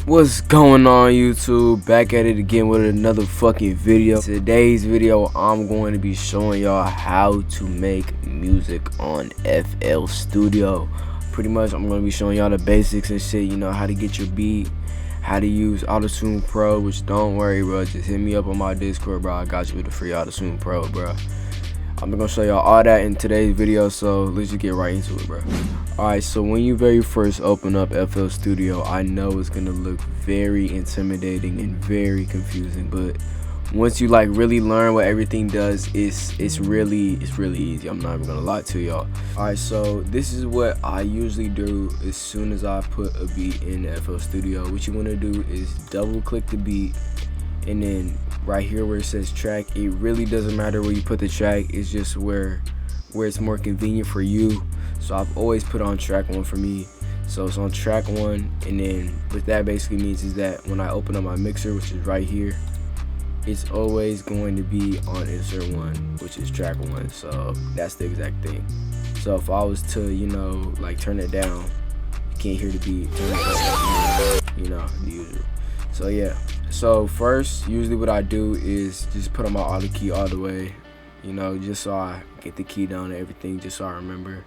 What's going on, YouTube? Back at it again with another fucking video. Today's video, I'm going to be showing y'all how to make music on FL Studio. Pretty much, I'm going to be showing y'all the basics and shit. You know, how to get your beat, how to use Auto-Tune Pro. Which, don't worry, bro. Just hit me up on my Discord, bro. I got you with the free Auto-Tune Pro, bro. I'm gonna show y'all all that in today's video, so let's just get right into it, bro. Alright, so when you very first open up FL Studio, I know it's gonna look very intimidating and very confusing, but once you like really learn what everything does, it's really easy. I'm not even gonna lie to y'all. Alright, so this is what I usually do as soon as I put a beat in FL Studio. What you wanna do is double click the beat, and then right here where it says track, it really doesn't matter where you put the track. It's just where it's more convenient for you. So I've always put on track 1 for me, so it's on track 1. And then what that basically means is that when I open up my mixer, which is right here, it's always going to be on insert 1, which is track 1. So that's the exact thing. So if I was to, you know, like turn it down, you can't hear the beat. Turn it up, you know, the usual. So yeah, so first usually what I do is just put on my auto key all the way, you know, just so I get the key down and everything, just so I remember.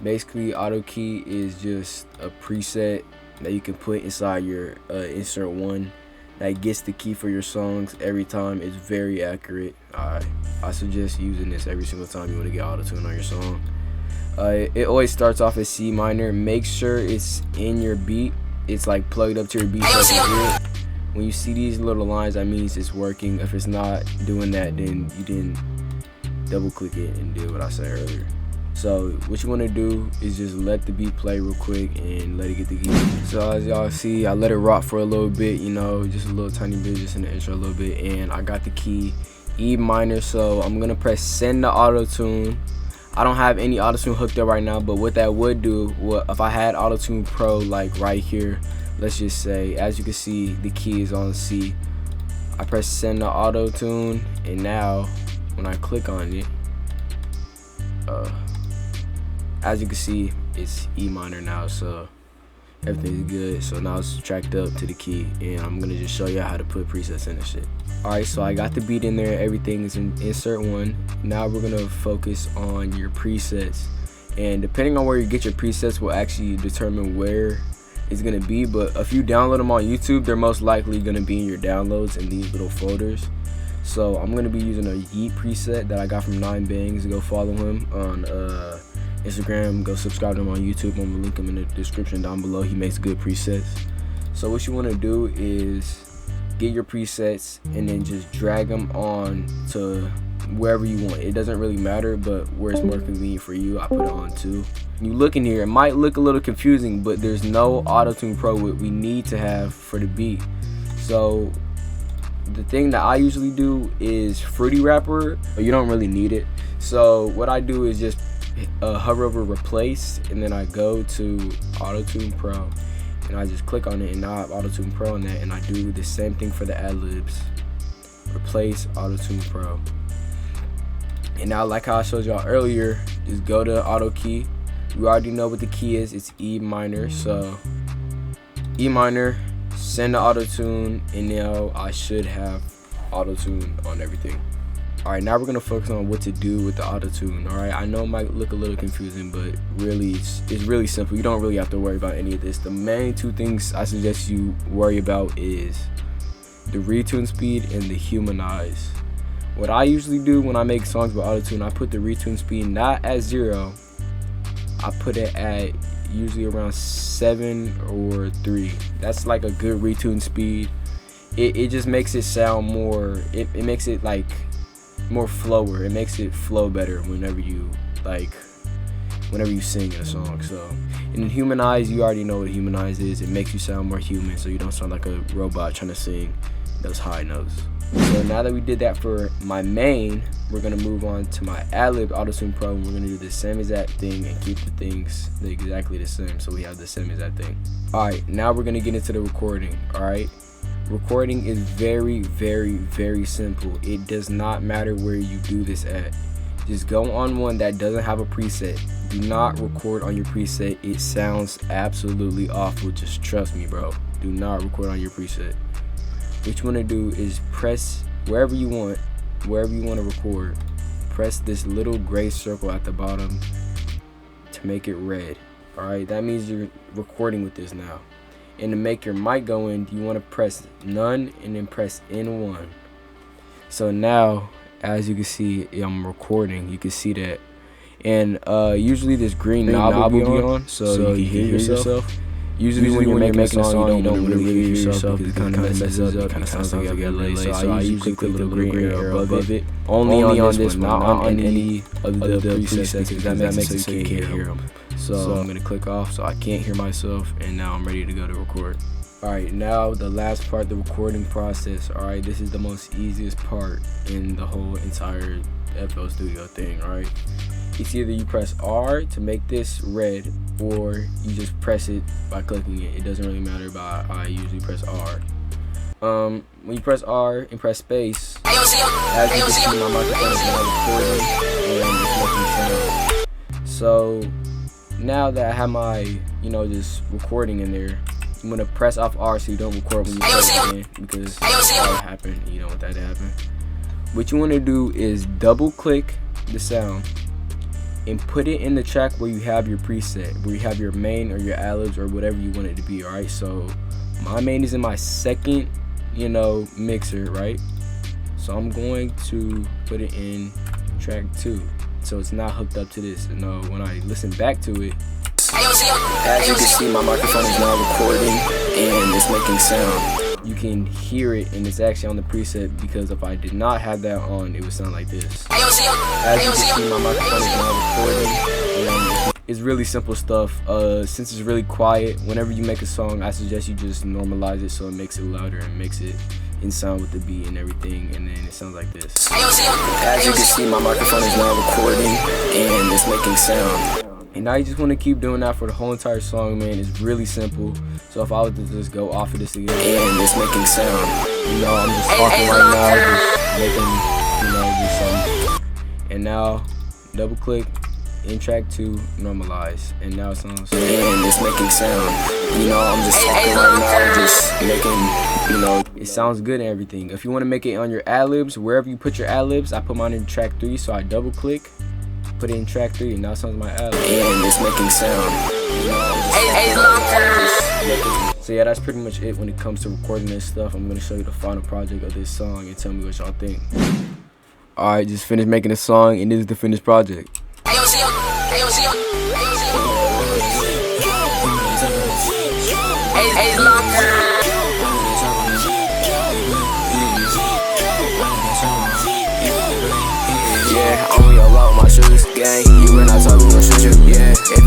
Basically, auto key is just a preset that you can put inside your insert 1 that gets the key for your songs every time. It's very accurate. I suggest using this every single time you want to get auto tune on your song. It always starts off as C minor. Make sure it's in your beat. It's like plugged up to your beat so you can hear it. When you see these little lines, that means it's working. If it's not doing that, then you didn't double click it and do what I said earlier. So what you want to do is just let the beat play real quick and let it get the key. So as y'all see, I let it rock for a little bit, you know, just a little tiny bit, just in the intro a little bit, and I got the key E minor. So I'm gonna press send to auto tune. I don't have any auto tune hooked up right now, but what that would do, if I had Auto Tune Pro like right here, let's just say, as you can see, the key is on C. I press send to auto tune, and now when I click on it, as you can see, it's E minor now, so everything's good. So now it's tracked up to the key, and I'm gonna just show you how to put presets in and shit. Alright, so I got the beat in there, everything is in insert 1. Now we're gonna focus on your presets, and depending on where you get your presets will actually determine where it's gonna be. But if you download them on YouTube, they're most likely gonna be in your downloads in these little folders. So I'm gonna be using a Yeet preset that I got from 9 Bangs. Go follow him on Instagram, go subscribe to him on YouTube. I'm gonna link him in the description down below. He makes good presets. So what you want to do is get your presets and then just drag them on to wherever you want. It doesn't really matter, but where it's more convenient for you, I put it on too. You look in here, it might look a little confusing, but there's no Auto-Tune Pro what we need to have for the beat. So the thing that I usually do is Fruity Wrapper, but you don't really need it. So what I do is just hover over replace, and then I go to Auto-Tune Pro, and I just click on it, and now I have Auto-Tune Pro on that, and I do the same thing for the ad-libs. Replace Auto-Tune Pro. And now, like how I showed y'all earlier, just go to auto key. You already know what the key is. It's E minor. So E minor, send to auto tune, and now I should have auto tune on everything. Alright, now we're gonna focus on what to do with the auto tune. Alright, I know it might look a little confusing, but really it's really simple. You don't really have to worry about any of this. The main 2 things I suggest you worry about is the retune speed and the humanize. What I usually do when I make songs with auto-tune, I put the retune speed not at 0. I put it at usually around 7 or 3. That's like a good retune speed. It just makes it sound more, it makes it like more flower. It makes it flow better whenever you sing in a song. So, and then humanize, you already know what humanize is. It makes you sound more human, so you don't sound like a robot trying to sing those high notes. So now that we did that for my main, we're gonna move on to my ad-lib Auto-Tune Pro, and we're gonna do the same exact thing and keep the things exactly the same, so we have the same exact thing. Alright, now we're gonna get into the recording. Alright, recording is very simple. It does not matter where you do this at. Just go on one that doesn't have a preset. Do not record on your preset. It sounds absolutely awful. Just trust me, bro. Do not record on your preset. What you want to do is press wherever you want to record. Press this little gray circle at the bottom to make it red. Alright, that means you're recording with this now. And to make your mic go in, you want to press none and then press N1. So now, as you can see, I'm recording. You can see that. And usually this green knob will be on, so you can hear yourself. Usually when you're making a song, you don't really hear yourself because it kind of messes up. It kind of sounds like you have a delay. So I usually click the little green arrow above it. Only on this one, not on any of the presets, because that makes it so you can't hear them. So I'm going to click off so I can't hear myself, and now I'm ready to go to record. Alright, now the last part, the recording process. Alright, this is the most easiest part in the whole entire FL Studio thing. Alright, it's either you press R to make this red, or you just press it by clicking it. It doesn't really matter, but I usually press R. When you press R and press space, as you can see, my microphone is now recording and it's making sound. So now that I have my, just recording in there, I'm gonna press off R so you don't record when you press it again, because that will happen. You don't want that to happen. What you want to do is double click the sound and put it in the track where you have your preset, where you have your main or your ad-libs or whatever you want it to be. Alright, so my main is in my second, mixer, right? So I'm going to put it in track 2. So it's not hooked up to this. When I listen back to it, as you can see, my microphone is now recording and it's making sound. You can hear it, and it's actually on the preset, because if I did not have that on, it would sound like this. As you can see, my microphone is now recording, and it's really simple stuff. Since it's really quiet, whenever you make a song, I suggest you just normalize it so it makes it louder and makes it in sound with the beat and everything, and then it sounds like this. As you can see, my microphone is now recording and it's making sound. And now you just want to keep doing that for the whole entire song, man. It's really simple. So if I was to just go off of this again, and it's making sound, I'm just talking right now, just making, just something. And now, double click in track 2, normalize, and now it sounds. And it's making sound. I'm just talking right now, just making, it sounds good and everything. If you want to make it on your ad-libs, wherever you put your ad-libs, I put mine in track 3, so I double click, put it in track 3, and now it sounds my ad-lib. And it's making sound. So yeah, that's pretty much it when it comes to recording this stuff. I'm gonna show you the final project of this song and tell me what y'all think. Alright, just finished making the song, and this is the finished project. Yeah, only alone my shoes, gang. You and I talking, no shoot you, yeah. If